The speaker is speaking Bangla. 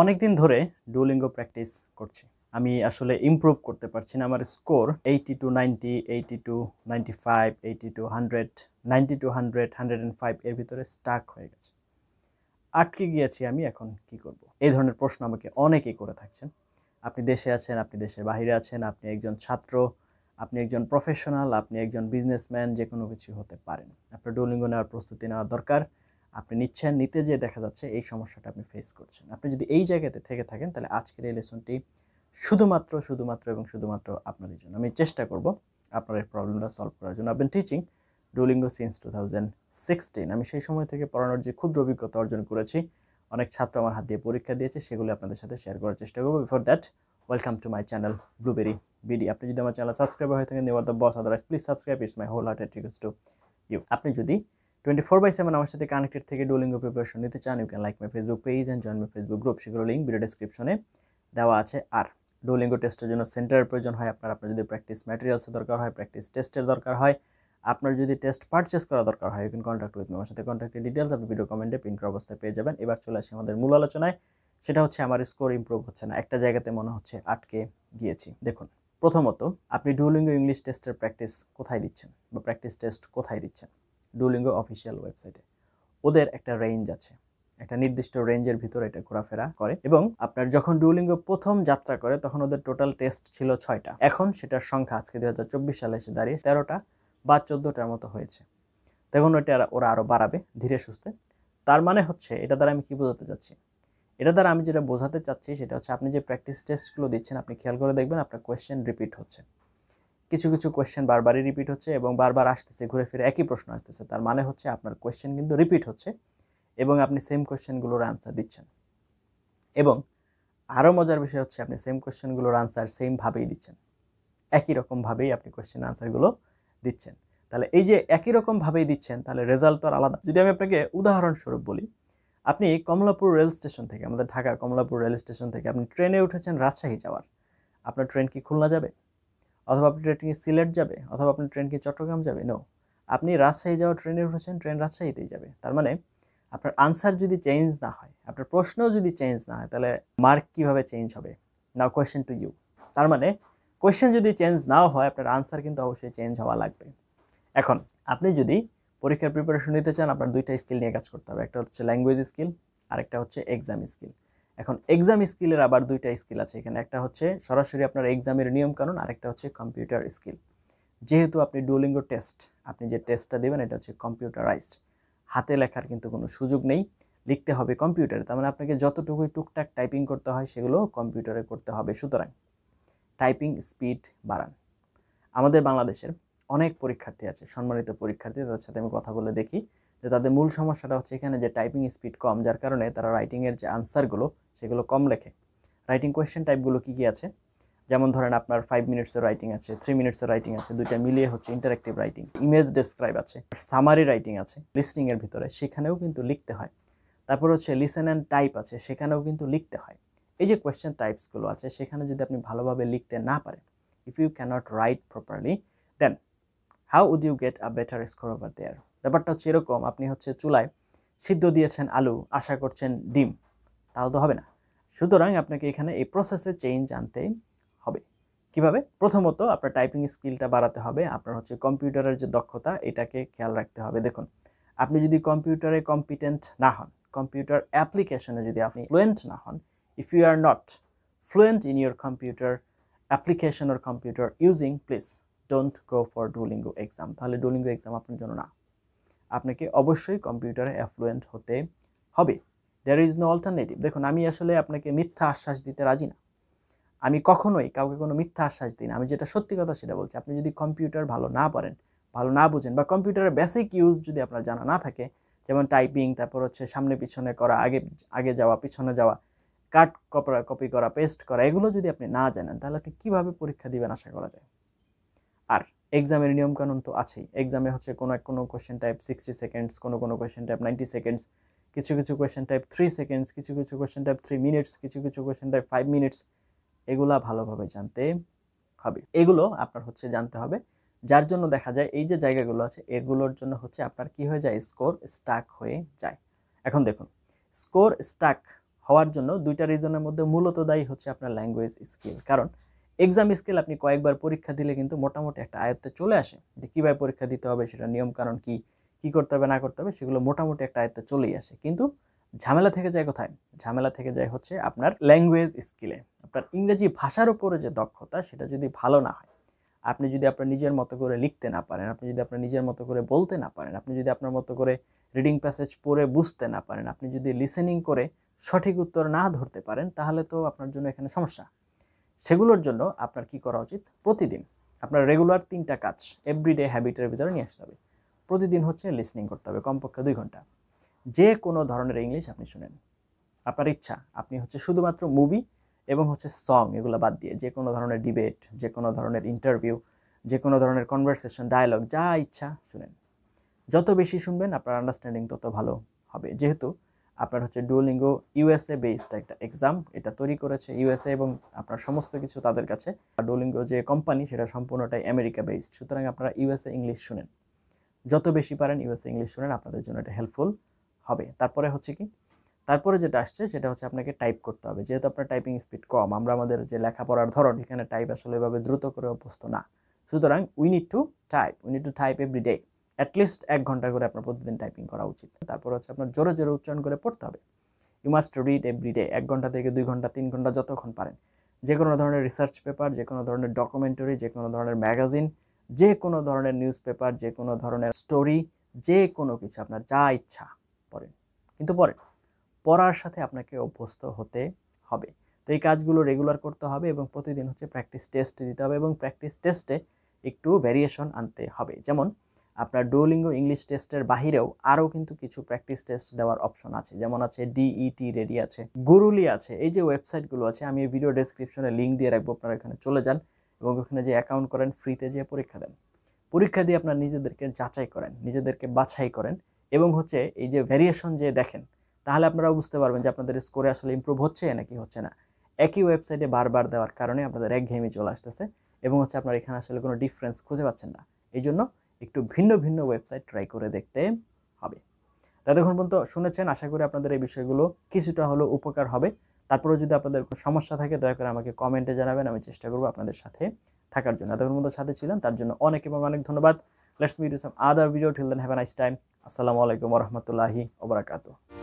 অনেক দিন ধরে ডুওলিঙ্গো প্র্যাকটিস করছি। আমি আসলে ইমপ্রুভ করতে পারছি না। আমার score 80 to 90, 80 to 95, 80 to 100, 90 to 100, 105 এর ভিতরে স্টাক হয়ে গেছে। আটকে গিয়েছি আমি, এখন কি করব? এই ধরনের প্রশ্ন আমাকে অনেকেই করে থাকছেন। আপনি দেশে আছেন, আপনি দেশের বাহিরে আছেন, আপনি একজন ছাত্র, আপনি একজন প্রফেশনাল, আপনি একজন বিজনেসম্যান, যে কোনো কিছু হতে পারেন। আপনার ডুওলিঙ্গো নেওয়ার প্রস্তুতি নেওয়া দরকার। আপনি নিচ্ছেন, নিতে যেয়ে দেখা যাচ্ছে এই সমস্যাটা আপনি ফেস করছেন। আপনি যদি এই জায়গাতে থেকে থাকেন তাহলে আজকের এই লেসনটি শুধুমাত্র আপনাদের জন্য। আমি চেষ্টা করব আপনার এই প্রবলেমটা সলভ করার জন্য। I've been teaching Duolingo since 2016। আমি সেই সময় থেকে পড়ানোর যে ক্ষুদ্র অভিজ্ঞতা অর্জন করেছি, অনেক ছাত্র আমার হাত দিয়ে পরীক্ষা দিয়েছে, সেগুলো আপনাদের সাথে শেয়ার করার চেষ্টা করব। Before that, welcome to my channel Blueberry BD. আপনি যদি আমার চ্যানেল সাবস্ক্রাইবার হয়ে থাকেন, you are the boss, otherwise please subscribe. It's my whole hearted request to you. আপনি যদি 24/7 আমার সাথে কানেক্টেড থেকে ডুওলিঙ্গো প্রিপারেশন নিতে চান, you can like my Facebook page and join my Facebook group. সেগুলো লিঙ্ক ভিডিও ডেসক্রিপশনে দেওয়া আছে। আর ডুওলিঙ্গো টেস্টের জন্য সেন্টারের প্রয়োজন হয় আপনার যদি প্র্যাকটিস ম্যাটেরিয়ালসের দরকার হয়, প্র্যাকটিস টেস্টের দরকার হয়, আপনার যদি টেস্ট পারচেস করা দরকার হয়, you can contact with me. আমার সাথে কন্ট্যাক্টের ডিটেলস আপনি ভিডিও কমেন্টে পিন করা অবস্থায় পেয়ে যাবেন। এবার চলে আসি আমাদের মূল আলোচনায়। সেটা হচ্ছে আমার স্কোর ইমপ্রুভ হচ্ছে না, একটা জায়গাতে মনে হচ্ছে আটকে গিয়েছি। দেখুন, প্রথমত আপনি ডুওলিঙ্গো ইংলিশ টেস্টের প্র্যাকটিস কোথায় দিচ্ছেন বা প্র্যাকটিস টেস্ট কোথায় দিচ্ছেন? ডুওলিঙ্গো অফিসিয়াল ওয়েবসাইটে। ওদের একটা রেঞ্জ আছে, একটা নির্দিষ্ট রেঞ্জের ভিতরে এটা ঘোরাফেরা করে। এবং আপনার যখন ডুওলিঙ্গো প্রথম যাত্রা করে তখন ওদের টোটাল টেস্ট ছিল 6টা। এখন সেটার সংখ্যা আজকে 2024 সালে এসে দাঁড়িয়ে 13টা বা 14টার মতো হয়েছে। তখন ওরা আরও বাড়াবে ধীরে সুস্থে। তার মানে হচ্ছে, এটা দ্বারা আমি কি বোঝাতে চাচ্ছি? এটা দ্বারা আমি যেটা বোঝাতে চাচ্ছি সেটা হচ্ছে, আপনি যে প্র্যাকটিস টেস্টগুলো দিচ্ছেন, আপনি খেয়াল করে দেখবেন আপনার কোয়েশ্চেন রিপিট হচ্ছে। কিছু কিছু কোয়েশ্চেন বারবারই রিপিট হচ্ছে এবং বারবার আসতেছে, ঘুরে ফিরে একই প্রশ্ন আসতেছে। তার মানে হচ্ছে আপনার কোয়েশ্চেন কিন্তু রিপিট হচ্ছে এবং আপনি সেম কোয়েশ্চেনগুলোর আনসার দিচ্ছেন। এবং আরও মজার বিষয় হচ্ছে, আপনি সেম কোয়েশ্চেনগুলোর আনসার সেমভাবেই দিচ্ছেন, একই রকমভাবেই আপনি কোয়েশ্চেন আনসারগুলো দিচ্ছেন। তাহলে এই যে একই রকমভাবেই দিচ্ছেন, তাহলে রেজাল্ট তো আর আলাদা। যদি আমি আপনাকে উদাহরণস্বরূপ বলি, আপনি কমলাপুর রেল স্টেশন থেকে, আমাদের ঢাকার কমলাপুর রেল স্টেশন থেকে আপনি ট্রেনে উঠেছেন রাজশাহী যাওয়ার। আপনার ট্রেন কি খুলনা যাবে? অথবা আপনি ট্রেন কি সিলেট যাবে? অথবা আপনার ট্রেন কি চট্টগ্রাম যাবে? নো, আপনি রাজশাহী যাওয়ার ট্রেনে উঠেছেন, ট্রেন রাজশাহীতেই যাবে। তার মানে আপনার আনসার যদি চেঞ্জ না হয়, আপনার প্রশ্ন যদি চেঞ্জ না হয়, তাহলে মার্ক কিভাবে চেঞ্জ হবে? নাও কোয়েশ্চেন টু ইউ। তার মানে কোয়েশ্চেন যদি চেঞ্জ নাও হয়, আপনার আনসার কিন্তু অবশ্যই চেঞ্জ হওয়া লাগবে। এখন আপনি যদি পরীক্ষার প্রিপারেশন নিতে চান, আপনার দুইটা স্কিল নিয়ে কাজ করতে হবে। একটা হচ্ছে ল্যাঙ্গুয়েজ স্কিল, আর একটা হচ্ছে এক্সাম স্কিল। এখন এক্সাম স্কিলের আবার দুইটা স্কিল আছে এখানে। একটা হচ্ছে সরাসরি আপনার এক্সামের নিয়মকানুন, আর একটা হচ্ছে কম্পিউটার স্কিল। যেহেতু আপনি ডুওলিঙ্গো টেস্ট, আপনি যে টেস্টটা দেবেন এটা হচ্ছে কম্পিউটারাইজড, হাতে লেখার কিন্তু কোনো সুযোগ নেই, লিখতে হবে কম্পিউটারে। তার মানে আপনাকে যতটুকুই টুকটাক টাইপিং করতে হয় সেগুলো কম্পিউটারে করতে হবে। সুতরাং টাইপিং স্পিড বাড়ান। আমাদের বাংলাদেশের অনেক পরীক্ষার্থী আছে, সম্মানিত পরীক্ষার্থী, তাদের সাথে আমি কথা বলে দেখি যে তাদের মূল সমস্যাটা হচ্ছে এখানে যে টাইপিং স্পিড কম, যার কারণে তারা রাইটিংয়ের যে আনসারগুলো সেগুলো কম লেখে। রাইটিং কোয়েশ্চেন টাইপগুলো কী কী আছে? যেমন ধরেন আপনার 5 মিনিটসের রাইটিং আছে, 3 মিনিটসের রাইটিং আছে, দুইটা মিলিয়ে হচ্ছে ইন্টারেক্টিভ রাইটিং, ইমেজ ডেসক্রাইব আছে, সামারি রাইটিং আছে লিসনিংয়ের ভিতরে, সেখানেও কিন্তু লিখতে হয়। তারপর হচ্ছে লিসেন অ্যান্ড টাইপ আছে, সেখানেও কিন্তু লিখতে হয়। এই যে কোয়েশ্চেন টাইপসগুলো আছে, সেখানে যদি আপনি ভালোভাবে লিখতে না পারেন, if you cannot write properly, then how would you get a better score over there? ব্যাপারটা হচ্ছে এরকম, আপনি হচ্ছে চুলায় সিদ্ধ দিয়েছেন আলু, আশা করছেন ডিম, তাহলে তো হবে না। সুতরাং আপনাকে এখানে এই প্রসেসে চেঞ্জ আনতে হবে। কিভাবে? প্রথমত আপনার টাইপিং স্কিলটা বাড়াতে হবে, আপনার হচ্ছে কম্পিউটারের যে দক্ষতা এটাকে খেয়াল রাখতে হবে। দেখুন, আপনি যদি কম্পিউটারে কম্পিটেন্ট না হন, কম্পিউটার অ্যাপ্লিকেশনে যদি আপনি ফ্লুয়েন্ট না হন, if you are not fluent in your computer application or computer using, please don't go for Duolingo exam. তাহলে ডুওলিঙ্গো এক্সাম আপনার জন্য না। আপনাকে অবশ্যই কম্পিউটারে অ্যাফ্লুয়েন্ট হতে হবে। There is no alternative. দেখুন, আমি আসলে আপনাকে মিথ্যা আশ্বাস দিতে রাজি না। আমি কখনোই কাউকে কোনো মিথ্যা আশ্বাস দিই না। আমি যেটা সত্যি কথা সেটা বলছি। আপনি যদি কম্পিউটার ভালো না পারেন, ভালো না বুঝেন, বা কম্পিউটারের বেসিক ইউজ যদি আপনার জানা না থাকে, যেমন টাইপিং, তারপর হচ্ছে সামনে পিছনে করা, আগে যাওয়া, পিছনে যাওয়া, কাট কপি করা, পেস্ট করা, এগুলো যদি আপনি না জানেন, তাহলে আপনি কীভাবে পরীক্ষা দিবেন আশা করা যায়? আর এক্সামের নিয়মকানুন তো আছেই। এক্সামে হচ্ছে কোনো কোয়েশ্চেন টাইপ 60 সেকেন্ডস, কোনো কোয়েশ্চেন টাইপ 90 সেকেন্ডস, কিছু কোয়েশ্চেন টাইপ 3 সেকেন্ডস, কিছু কোয়েশ্চেন টাইপ 3 মিনিটস, কিছু কোয়েশ্চেন টাইপ 5 মিনিটস। এগুলা ভালোভাবে জানতে হবে। এগুলো আপনার হচ্ছে জানতে হবে, যার জন্য দেখা যায় এই যে জায়গাগুলো আছে এগুলোর জন্য হচ্ছে আপনার কি হয়ে যায়, স্কোর স্টাক হয়ে যায়। এখন দেখুন, স্কোর স্টাক হওয়ার জন্য দুইটা রিজনের মধ্যে মূলত দায়ী হচ্ছে আপনার ল্যাঙ্গুয়েজ স্কিল। কারণ এক্সাম স্কিল আপনি কয়েকবার পরীক্ষা দিলে কিন্তু মোটামুটি একটা আয়ত্তে চলে আসে, যে কীভাবে পরীক্ষা দিতে হবে, সেটা নিয়মকানুন কী, কী করতে হবে না করতে হবে, সেগুলো মোটামুটি একটা আয়ত্তে চলেই আসে। কিন্তু ঝামেলা থেকে যায় কোথায়? ঝামেলা থেকে যায় হচ্ছে আপনার ল্যাঙ্গুয়েজ স্কিলে। আপনার ইংরেজি ভাষার উপরে যে দক্ষতা, সেটা যদি ভালো না হয়, আপনি যদি আপনার নিজের মতো করে লিখতে না পারেন, আপনি যদি আপনার নিজের মতো করে বলতে না পারেন, আপনি যদি আপনার মতো করে রিডিং প্যাসেজ পড়ে বুঝতে না পারেন, আপনি যদি লিসেনিং করে সঠিক উত্তর না ধরতে পারেন, তাহলে তো আপনার জন্য এখানে সমস্যা। সেগুলোর জন্য আপনার কি করা উচিত? প্রতিদিন আপনার রেগুলার 3টা কাজ এভরিডে হ্যাবিটের ভিতরে নিয়ে আসতে হবে। প্রতিদিন হচ্ছে লিসনিং করতে হবে কমপক্ষে 2 ঘন্টা। যে কোনো ধরনের ইংলিশ আপনি শুনেন, আপনার ইচ্ছা, আপনি হচ্ছে শুধুমাত্র মুভি এবং হচ্ছে সং এগুলো বাদ দিয়ে যে কোনো ধরনের ডিবেট, যে কোনো ধরনের ইন্টারভিউ, যে কোনো ধরনের কনভারসেশন, ডায়ালগ, যা ইচ্ছা শুনেন। যত বেশি শুনবেন আপনার আন্ডারস্ট্যান্ডিং তত ভালো হবে। যেহেতু আপনার হচ্ছে ডুওলিঙ্গো ইউএসএ বেসড একটা এক্সাম, এটা তৈরি করেছে ইউএসএ এবং আপনার সমস্ত কিছু তাদের কাছে। ডুওলিঙ্গো যে কোম্পানি, সেটা সম্পূর্ণটাই আমেরিকা বেসড। সুতরাং আপনারা ইউএসএ ইংলিশ শুনেন, যত বেশি পারেন ইউএসএ ইংলিশ শুনেন, আপনাদের জন্য এটা হেল্পফুল হবে। তারপরে হচ্ছে কি, তারপরে যেটা আসছে সেটা হচ্ছে আপনাকে টাইপ করতে হবে। যেহেতু আপনার টাইপিং স্পিড কম, আমরা আমাদের যে লেখাপড়ার ধরন, এখানে টাইপ আসলে এভাবে দ্রুত করে অভ্যস্ত না। সুতরাং we need to type every day. At least 1 ঘন্টা করে আপনার প্রতিদিন টাইপিং করা উচিত। তারপর হচ্ছে আপনার জোরে জোরে উচ্চারণ করে পড়তে হবে। You must read every day. 1 ঘন্টা থেকে 2 ঘন্টা, 3 ঘন্টা, যতক্ষণ পারেন। যে কোনো ধরনের রিসার্চ পেপার, যে কোনো ধরনের ডকুমেন্টারি, যে কোনো ধরনের ম্যাগাজিন, যে কোনো ধরনের নিউজ পেপার, যে কোনো ধরনের স্টোরি, যে কোনো কিছু আপনার যা ইচ্ছা পড়েন, কিন্তু পড়ার সাথে আপনাকে অভ্যস্ত হতে হবে। তো এই কাজগুলো রেগুলার করতে হবে এবং প্রতিদিন হচ্ছে প্র্যাকটিস টেস্ট দিতে হবে এবং প্র্যাকটিস টেস্টে একটু ভ্যারিয়েশন আনতে হবে। যেমন আপনার ডুওলিঙ্গো ইংলিশ টেস্টের বাহিরেও আরও কিন্তু কিছু প্র্যাকটিস টেস্ট দেওয়ার অপশন আছে। যেমন আছে ডিইটি রেডি আছে, গুরুলি আছে। এই যে ওয়েবসাইটগুলো আছে, আমি এই ভিডিও ডেসক্রিপশনে লিঙ্ক দিয়ে রাখবো, আপনারা এখানে চলে যান এবং ওখানে যে অ্যাকাউন্ট করেন, ফ্রিতে যেয়ে পরীক্ষা দেন। পরীক্ষা দিয়ে আপনার নিজেদেরকে যাচাই করেন, নিজেদেরকে বাছাই করেন এবং হচ্ছে এই যে ভ্যারিয়েশন যে দেখেন, তাহলে আপনারা বুঝতে পারবেন যে আপনাদের স্কোরে আসলে ইমপ্রুভ হচ্ছে নাকি হচ্ছে না। একই ওয়েবসাইটে বারবার দেওয়ার কারণে আপনাদের একঘেয়েমি চলে আসতেছে এবং হচ্ছে আপনার এখানে আসলে কোনো ডিফারেন্স খুঁজে পাচ্ছেন না। এই জন্য একটু ভিন্ন ভিন্ন ওয়েবসাইট ট্রাই করে দেখতে হবে। ততক্ষণ পর্যন্ত শুনেছেন, আশা করি আপনাদের এই বিষয়গুলো কিছুটা হলেও উপকার হবে। তারপরেও যদি আপনাদের কোনো সমস্যা থাকে, দয়া করে আমাকে কমেন্টে জানাবেন, আমি চেষ্টা করবো আপনাদের সাথে থাকার জন্য। এতক্ষণ পর্যন্ত সাথে ছিলেন তার জন্য অনেক এবং অনেক ধন্যবাদ। Let's meet in some other video. Till then have a nice time. আসসালামু আলাইকুম ওয়া রাহমাতুল্লাহি ওয়া বারাকাতুহু।